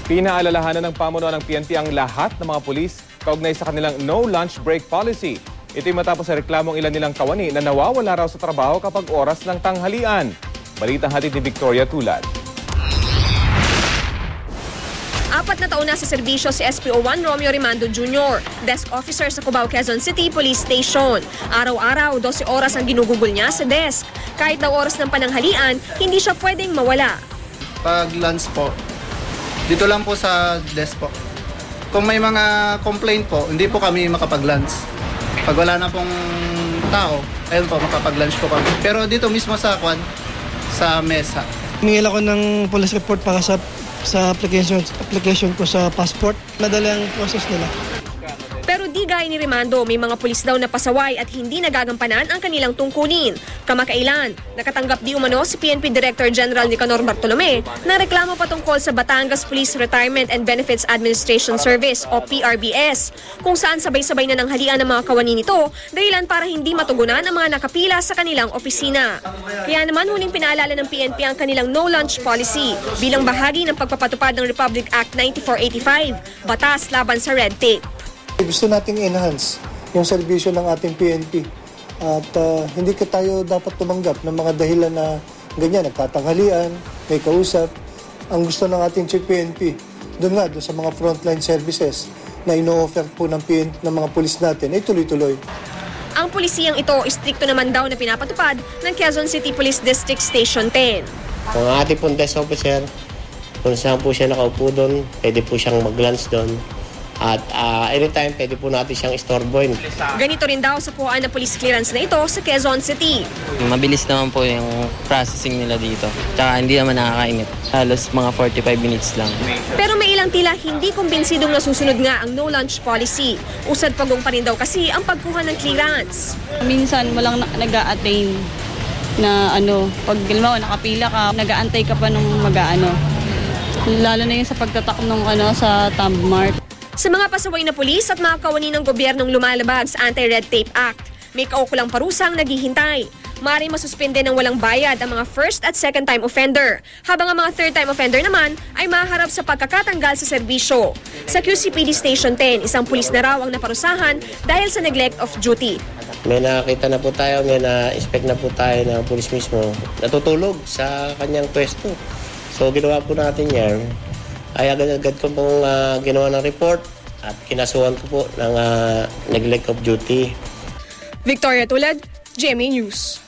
Pinaalalahanan ng pamunuan ng PNP ang lahat ng mga pulis kaugnay sa kanilang no lunch break policy. Ito'y matapos sa reklamong ilan nilang kawani na nawawala raw sa trabaho kapag oras ng tanghalian. Balitang hatid ni Victoria Tulad. 4 na taon na sa serbisyo si SPO1 Romeo Rimando Jr., desk officer sa Cubao, Quezon City Police Station. Araw-araw, 12 oras ang ginugugol niya sa desk. Kahit daw oras ng pananghalian, hindi siya pwedeng mawala. Pag lunch po, dito lang po sa desk po. Kung may mga complaint po, hindi po kami makapag-lunch. Pag wala na pong tao, ayun po, makapag-lunch po kami. Pero dito mismo sa mesa. Ningil ako ng police report para sa application ko sa passport. Madali ang process nila. Pero di gaya ni Rimando, may mga pulis daw na pasaway at hindi nagagampanan ang kanilang tungkulin. Kamakailan, nakatanggap di umano si PNP Director General Nicanor Bartolome na reklamo patungkol sa Batangas Police Retirement and Benefits Administration Service o PRBS, kung saan sabay-sabay na nanghalian ng mga kawani nito dahilan para hindi matugunan ang mga nakapila sa kanilang opisina. Kaya naman huling pinaalala ng PNP ang kanilang no lunch policy bilang bahagi ng pagpapatupad ng Republic Act 9485, batas laban sa red tape. Gusto nating enhance yung serbisyo ng ating PNP at hindi ka tayo dapat tumanggap ng mga dahilan na ganyan, nagtatanghalian, may kausap. Ang gusto ng ating Chief PNP, doon sa mga frontline services na ino-offer po ng mga pulis natin ay tuloy-tuloy. Ang pulisiyang ito, istrikto naman daw na pinapatupad ng Quezon City Police District Station 10. Ang ating pong desk officer, kung saan po siya nakaupo doon, pwede po siyang mag-lunch doon. At anytime, pwede po natin siyang istorbohin. Ganito rin daw sa kuhaan na police clearance na ito sa Quezon City. Mabilis naman po yung processing nila dito. Tsaka hindi naman nakakainit. Halos mga 45 minutes lang. Pero may ilang tila hindi kumbinsidong nasusunod nga ang no lunch policy. Usad pagong pa rin daw kasi ang pagkuha ng clearance. Minsan walang nag-a-attain na pag nakapila ka, nag-aantay ka pa nung lalo na yung sa pagtatak ng sa thumb mark. Sa mga pasaway na pulis at mga kawani ng gobyernong lumalabag sa Anti-Red Tape Act, may kaukulang parusang naghihintay. Maaaring masuspende ng walang bayad ang mga first at second time offender, habang ang mga third time offender naman ay maharap sa pagkakatanggal sa serbisyo. Sa QCPD Station 10, isang pulis na raw ang naparusahan dahil sa neglect of duty. May nakakita na po tayo, may na-inspect na po tayo ng pulis mismo. Natutulog sa kanyang pwesto. So ginawa po natin yan. Ay agad-agad ko pong ginawa ng report at kinasuhan ko po ng neglect of duty. Victoria Tulad, GMA News.